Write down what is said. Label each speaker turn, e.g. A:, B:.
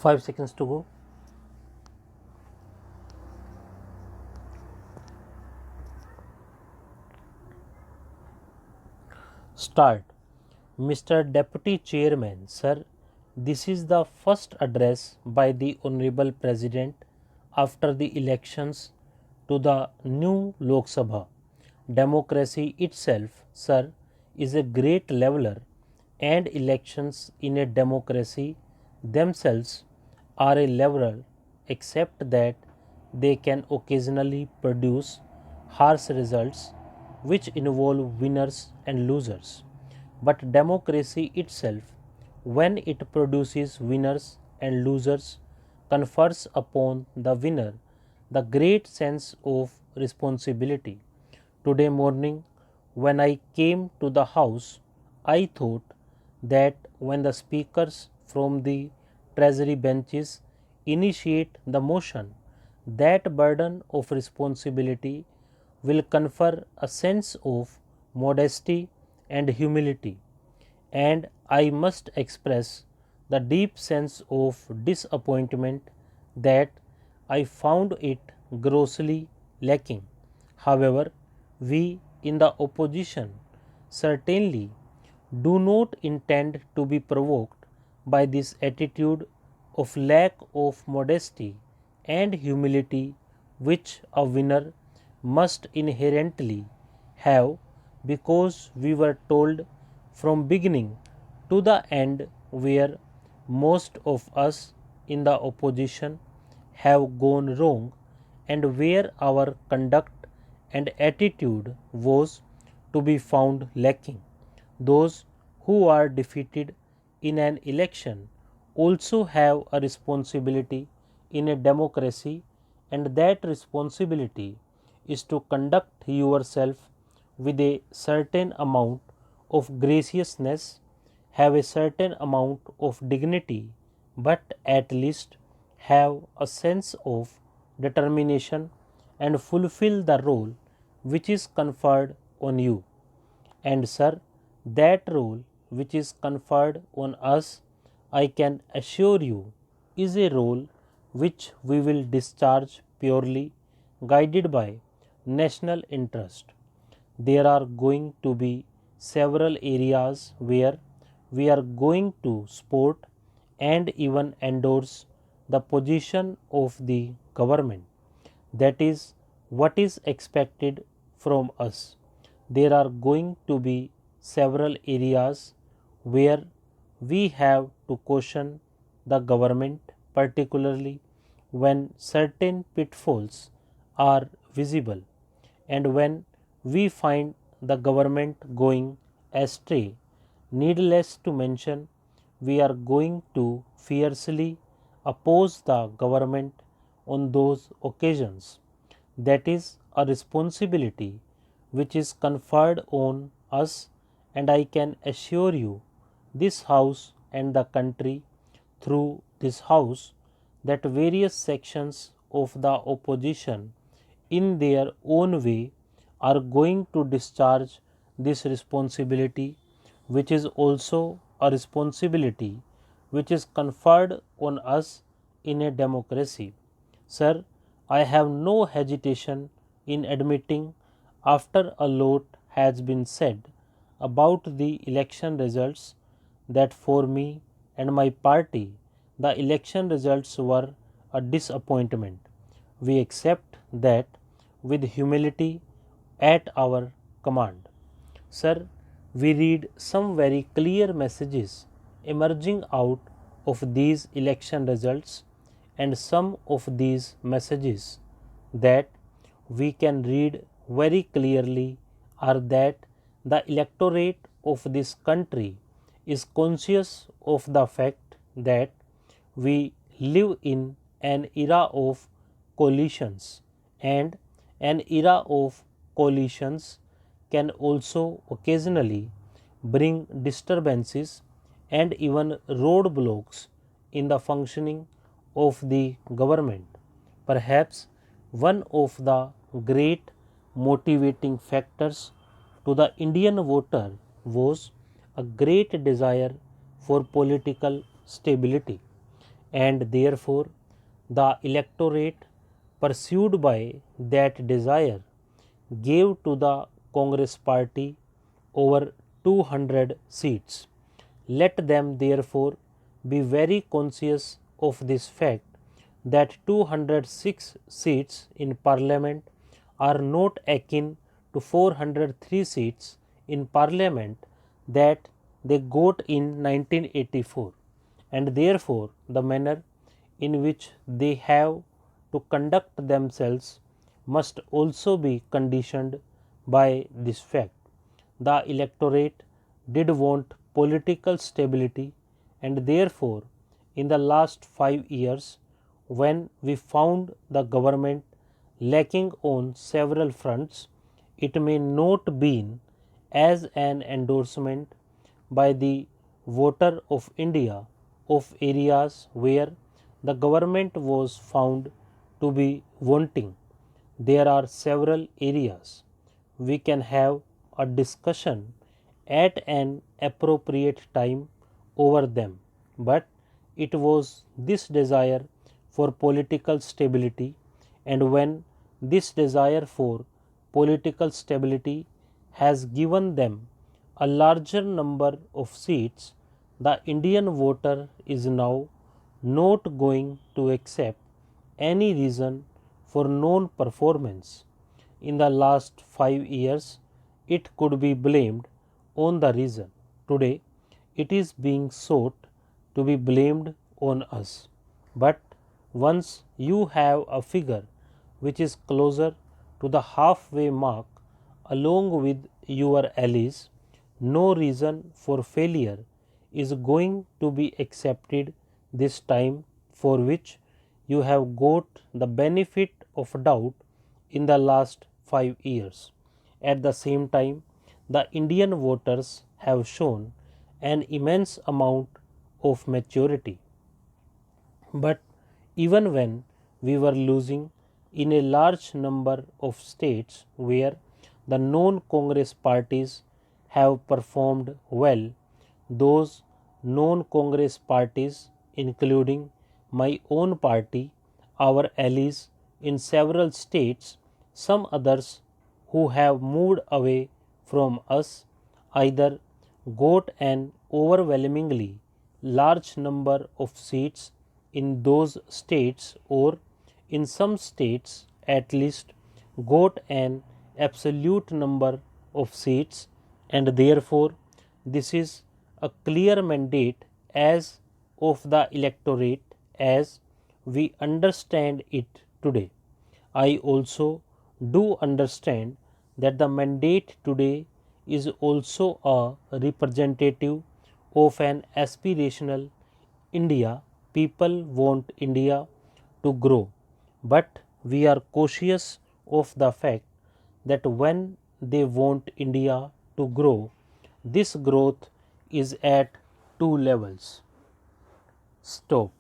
A: 5 seconds to go. Start. Mr. Deputy Chairman, sir, this is the first address by the Honorable President after the elections to the new Lok Sabha. Democracy itself, sir, is a great leveler, and elections in a democracy themselves are a leveler, except that they can occasionally produce harsh results which involve winners and losers. But democracy itself, when it produces winners and losers, confers upon the winner the great sense of responsibility. Today morning, when I came to the house, I thought that when the speakers from the treasury benches initiate the motion, that burden of responsibility will confer a sense of modesty and humility, and I must express the deep sense of disappointment that I found it grossly lacking. However, we in the opposition certainly do not intend to be provoked by this attitude of lack of modesty and humility which a winner must inherently have, because we were told from beginning to the end where most of us in the opposition have gone wrong, and where our conduct and attitude was to be found lacking. Those who are defeated in an election also have a responsibility in a democracy, and that responsibility is to conduct yourself with a certain amount of graciousness, have a certain amount of dignity, but at least have a sense of determination and fulfill the role which is conferred on you. And sir, that role which is conferred on us, I can assure you, is a role which we will discharge purely guided by national interest. There are going to be several areas where we are going to support and even endorse the position of the government. That is what is expected from us. There are going to be several areas where we have to caution the government, particularly when certain pitfalls are visible, and when we find the government going astray. Needless to mention, we are going to fiercely oppose the government on those occasions. That is a responsibility which is conferred on us, and I can assure you, this House and the country through this House, that various sections of the opposition in their own way are going to discharge this responsibility, which is also a responsibility which is conferred on us in a democracy. Sir, I have no hesitation in admitting, after a lot has been said about the election results, that for me and my party the election results were a disappointment. We accept that with humility at our command. Sir, we read some very clear messages emerging out of these election results, and some of these messages that we can read very clearly are that the electorate of this country is conscious of the fact that we live in an era of coalitions, and an era of coalitions can also occasionally bring disturbances and even roadblocks in the functioning of the government. Perhaps one of the great motivating factors to the Indian voter was a great desire for political stability. and therefore the electorate pursued by that desire gave to the Congress party over 200 seats. Let them therefore be very conscious of this fact that 206 seats in Parliament are not akin to 403 seats in Parliament that they got in 1984, and therefore the manner in which they have to conduct themselves must also be conditioned by this fact. The electorate did want political stability, and therefore in the last 5 years, when we found the government lacking on several fronts, it may not been as an endorsement by the voter of India of areas where the government was found to be wanting. There are several areas. We can have a discussion at an appropriate time over them, but it was this desire for political stability, and when this desire for political stability has given them a larger number of seats, the Indian voter is now not going to accept any reason for non performance. In the last 5 years, it could be blamed on the reason. Today, it is being sought to be blamed on us. But once you have a figure which is closer to the halfway mark along with your allies, no reason for failure is going to be accepted this time, for which you have got the benefit of doubt in the last 5 years. At the same time, the Indian voters have shown an immense amount of maturity. But even when we were losing in a large number of states where the non Congress parties have performed well, those non Congress parties, including my own party, our allies in several states, some others who have moved away from us, either got an overwhelmingly large number of seats in those states, or in some states at least got an absolute number of seats, and therefore this is a clear mandate as of the electorate as we understand it today. I also do understand that the mandate today is also a representative of an aspirational India. People want India to grow, but we are cautious of the fact that when they want India to grow, this growth is at two levels. Stop.